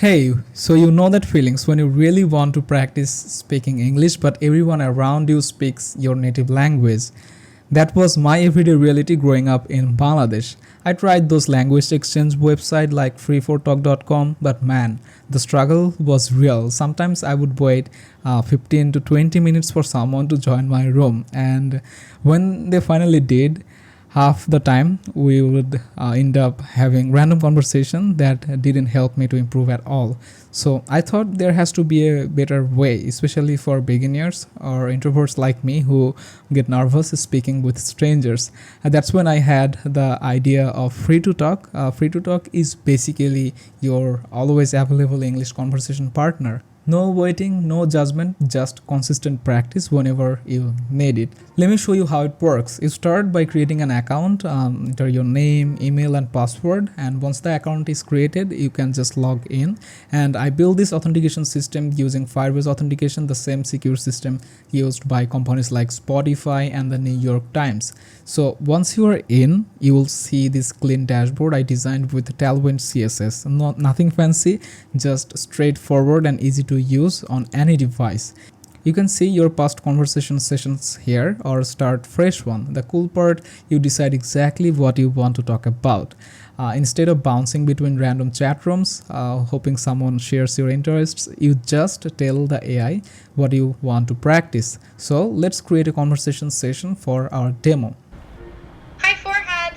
Hey, so you know that feelings when you really want to practice speaking English but everyone around you speaks your native language. That was my everyday reality growing up in Bangladesh. I tried those language exchange websites like freefortalk.com, but man, the struggle was real. Sometimes I would wait 15 to 20 minutes for someone to join my room, and when they finally did, half the time we would end up having random conversation that didn't help me to improve at all. So I thought there has to be a better way, especially for beginners or introverts like me who get nervous speaking with strangers. And that's when I had the idea of free to talk. Free to talk is basically your always available English conversation partner. No waiting, no judgment, just consistent practice whenever you need it. Let me show you how it works. You start by creating an account, enter your name, email, and password. And once the account is created, you can just log in. And I built this authentication system using Firebase authentication, the same secure system used by companies like Spotify and the New York Times. So once you are in, you will see this clean dashboard I designed with Tailwind CSS. Nothing fancy, just straightforward and easy to use on any device. You can see your past conversation sessions here or start fresh one. The cool part, you decide exactly what you want to talk about. Instead of bouncing between random chat rooms, hoping someone shares your interests, you just tell the AI what you want to practice. So let's create a conversation session for our demo. Hi, Forehead.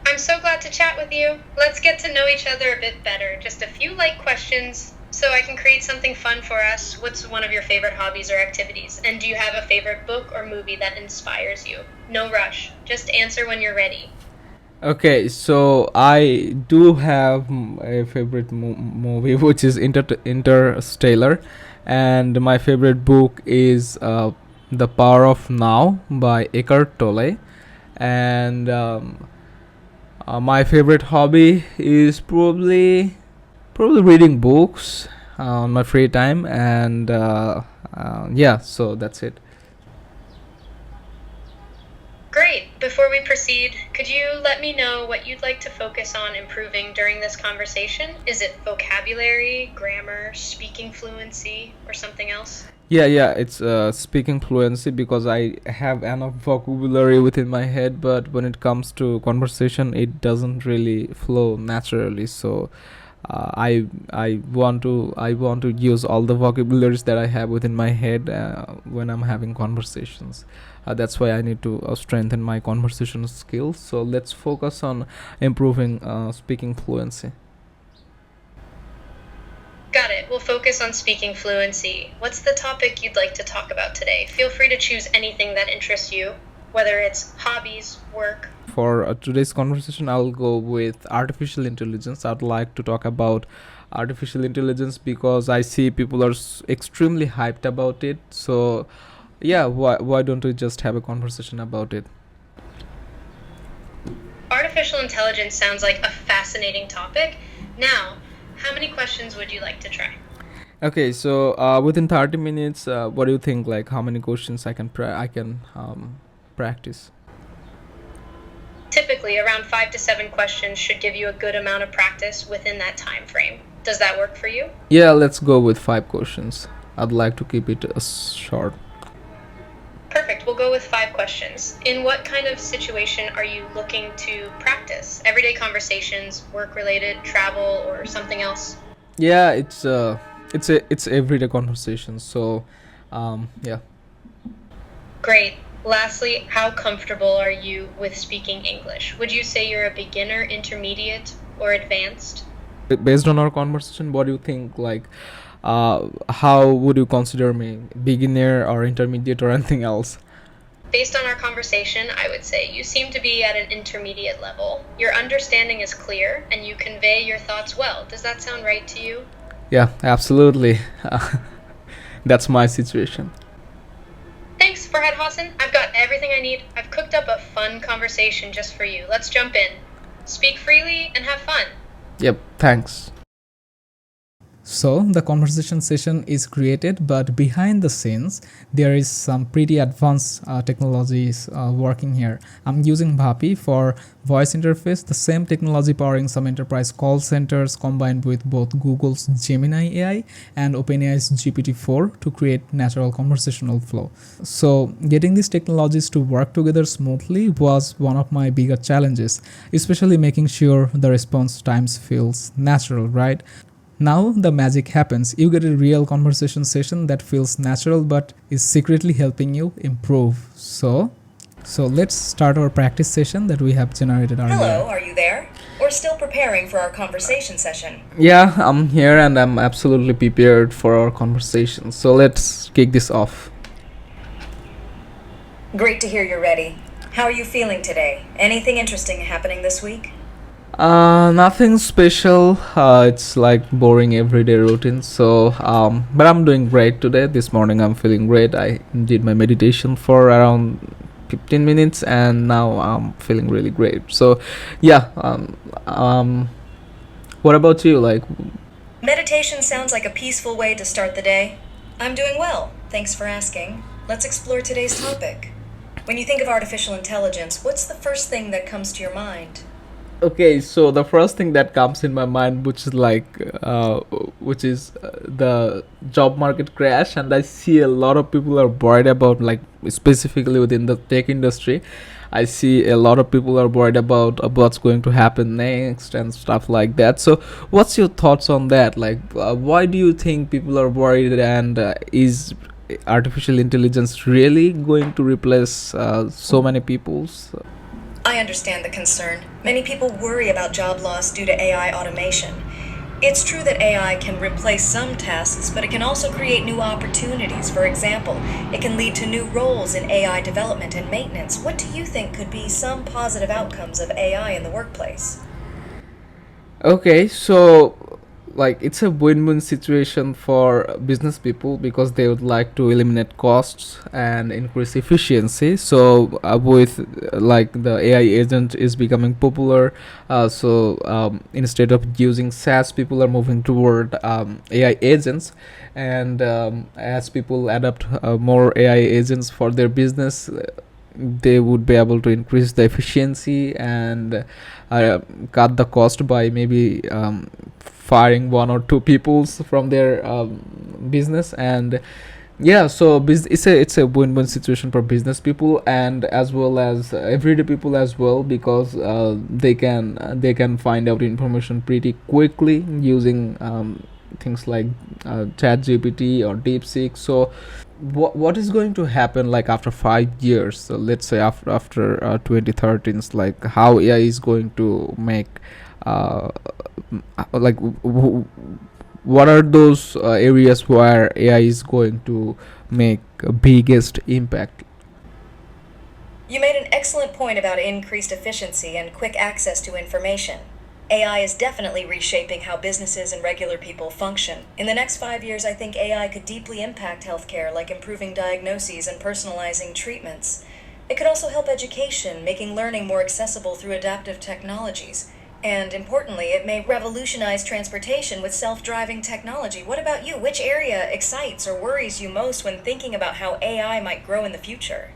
I'm so glad to chat with you. Let's get to know each other a bit better. Just a few light questions so I can create something fun for us. What's one of your favorite hobbies or activities? And do you have a favorite book or movie that inspires you? No rush. Just answer when you're ready. Okay, so I do have a favorite movie, which is Interstellar, and my favorite book is The Power of Now by Eckhart Tolle, and my favorite hobby is probably reading books on my free time, and yeah, so that's it. Great. Before we proceed, could you let me know what you'd like to focus on improving during this conversation? Is it vocabulary, grammar, speaking fluency, or something else? Yeah, it's speaking fluency because I have enough vocabulary within my head, but when it comes to conversation, it doesn't really flow naturally. So I want to use all the vocabularies that I have within my head when I'm having conversations. That's why I need to strengthen my conversation skills. So let's focus on improving speaking fluency. Got it. We'll focus on speaking fluency. What's the topic you'd like to talk about today? Feel free to choose anything that interests you, whether it's hobbies, work. For today's conversation, I'll go with artificial intelligence. I'd like to talk about artificial intelligence because I see people are extremely hyped about it. So yeah, why don't we just have a conversation about it? Artificial intelligence sounds like a fascinating topic. Now, how many questions would you like to try? Okay, so within 30 minutes, what do you think? Like, how many questions I can practice? Typically, around 5 to 7 questions should give you a good amount of practice within that time frame. Does that work for you? Yeah, let's go with 5 questions. I'd like to keep it short. Perfect. We'll go with 5 questions. In what kind of situation are you looking to practice? Everyday conversations, work related, travel, or something else? Yeah, it's everyday conversation. So, yeah. Great. Lastly, how comfortable are you with speaking English? Would you say you're a beginner, intermediate, or advanced? Based on our conversation, what do you think? Like, how would you consider me? Beginner or intermediate or anything else? Based on our conversation, I would say you seem to be at an intermediate level. Your understanding is clear and you convey your thoughts well. Does that sound right to you? Yeah, absolutely. That's my situation. Thanks, Farhad Hassan. I've got everything I need. I've cooked up a fun conversation just for you. Let's jump in. Speak freely and have fun. Yep, thanks. So the conversation session is created, but behind the scenes, there is some pretty advanced technologies working here. I'm using Vapi for voice interface, the same technology powering some enterprise call centers combined with both Google's Gemini AI and OpenAI's GPT-4 to create natural conversational flow. So getting these technologies to work together smoothly was one of my bigger challenges, especially making sure the response times feels natural, right? Now the magic happens. You get a real conversation session that feels natural but is secretly helping you improve. So let's start our practice session that we have generated earlier. Hello, are you there? Or still preparing for our conversation session? Yeah, I'm here and I'm absolutely prepared for our conversation. So let's kick this off. Great to hear you're ready. How are you feeling today? Anything interesting happening this week? Nothing special. It's like boring everyday routine. So, but I'm doing great today. This morning I'm feeling great. I did my meditation for around 15 minutes, and now I'm feeling really great. So, yeah. What about you? Like, Meditation sounds like a peaceful way to start the day. I'm doing well. Thanks for asking. Let's explore today's topic. When you think of artificial intelligence, what's the first thing that comes to your mind? okay, so the first thing that comes in my mind, which is the job market crash, and I see a lot of people are worried about, like, specifically within the tech industry. I see a lot of people are worried about what's going to happen next and stuff like that. So, what's your thoughts on that? Like, why do you think people are worried, and is artificial intelligence really going to replace so many people's? I understand the concern. Many people worry about job loss due to AI automation. It's true that AI can replace some tasks, but it can also create new opportunities. For example, it can lead to new roles in AI development and maintenance. What do you think could be some positive outcomes of AI in the workplace? Okay, so like it's a win-win situation for business people because they would like to eliminate costs and increase efficiency. So with like the AI agent is becoming popular, instead of using SaaS, people are moving toward AI agents, and as people adopt more AI agents for their business, they would be able to increase the efficiency and cut the cost by maybe firing one or two peoples from their business. And yeah, so it's a win-win situation for business people and as well as everyday people as well, because they can find out information pretty quickly using things like chat gpt or deepseek. So what is going to happen like after 5 years? So let's say after 2013, like how AI is going to make uh, like what are those areas where AI is going to make a biggest impact? You made an excellent point about increased efficiency and quick access to information. AI is definitely reshaping how businesses and regular people function. In the next 5 years, I think AI could deeply impact healthcare, like improving diagnoses and personalizing treatments. It could also help education, making learning more accessible through adaptive technologies. And importantly, it may revolutionize transportation with self-driving technology. What about you? Which area excites or worries you most when thinking about how AI might grow in the future?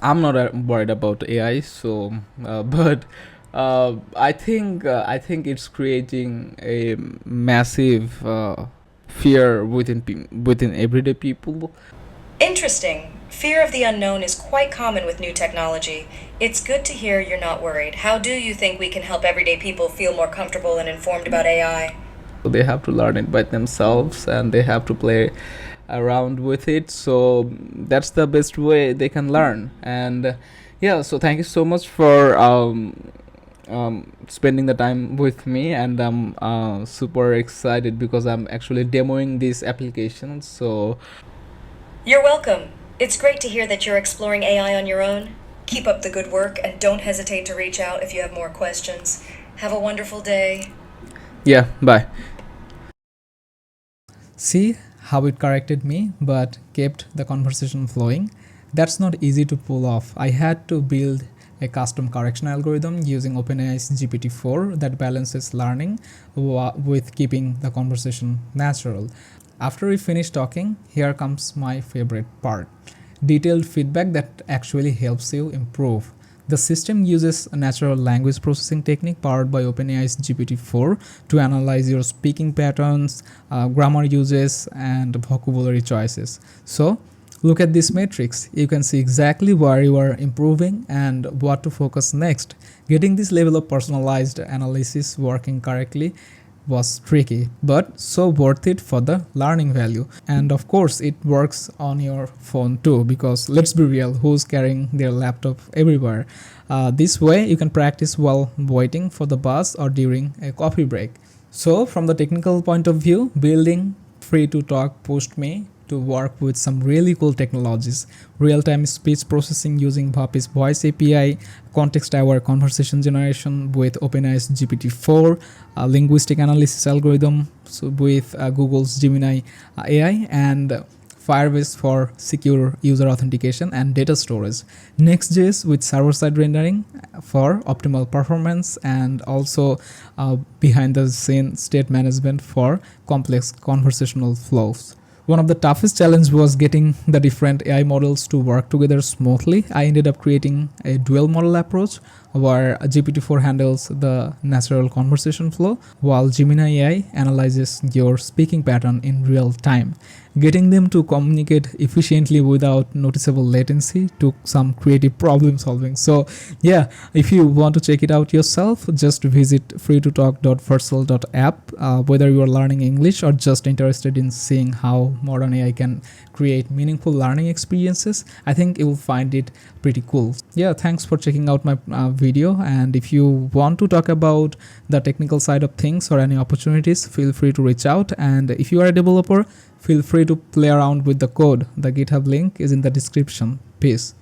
I'm not worried about AI, so but I think it's creating a massive fear within everyday people. Interesting. Fear of the unknown is quite common with new technology. It's good to hear you're not worried. How do you think we can help everyday people feel more comfortable and informed about AI? So they have to learn it by themselves and they have to play around with it. So that's the best way they can learn. And yeah, so thank you so much for spending the time with me, and I'm super excited because I'm actually demoing this application. So You're welcome. It's great to hear that you're exploring AI on your own. Keep up the good work and don't hesitate to reach out if you have more questions. Have a wonderful day. yeah, bye. See how it corrected me but kept the conversation flowing? That's not easy to pull off. I had to build a custom correction algorithm using OpenAI's GPT-4 that balances learning with keeping the conversation natural. After we finish talking, here comes my favorite part: detailed feedback that actually helps you improve. The system uses a natural language processing technique powered by OpenAI's GPT-4 to analyze your speaking patterns, grammar uses, and vocabulary choices. So, look at this matrix. You can see exactly where you are improving and what to focus next. Getting this level of personalized analysis working correctly was tricky, but so worth it for the learning value. And of course, it works on your phone too, because let's be real, who's carrying their laptop everywhere? This way, you can practice while waiting for the bus or during a coffee break. So, from the technical point of view, building free to talk pushed me to work with some really cool technologies: real-time speech processing using Vapi's voice API, context-aware conversation generation with OpenAI's GPT-4, linguistic analysis algorithm with Google's Gemini AI, and Firebase for secure user authentication and data storage, Next.js with server-side rendering for optimal performance, and also behind-the-scene state management for complex conversational flows. One of the toughest challenges was getting the different AI models to work together smoothly. I ended up creating a dual model approach where GPT-4 handles the natural conversation flow while Gemini AI analyzes your speaking pattern in real time. Getting them to communicate efficiently without noticeable latency took some creative problem solving. So yeah, if you want to check it out yourself, just visit freetotalk.versal.app. Whether you are learning English or just interested in seeing how modern AI can create meaningful learning experiences, I think you will find it pretty cool. Yeah, thanks for checking out my video, and if you want to talk about the technical side of things or any opportunities, feel free to reach out. And if you are a developer, feel free to play around with the code. The GitHub link is in the description. Peace.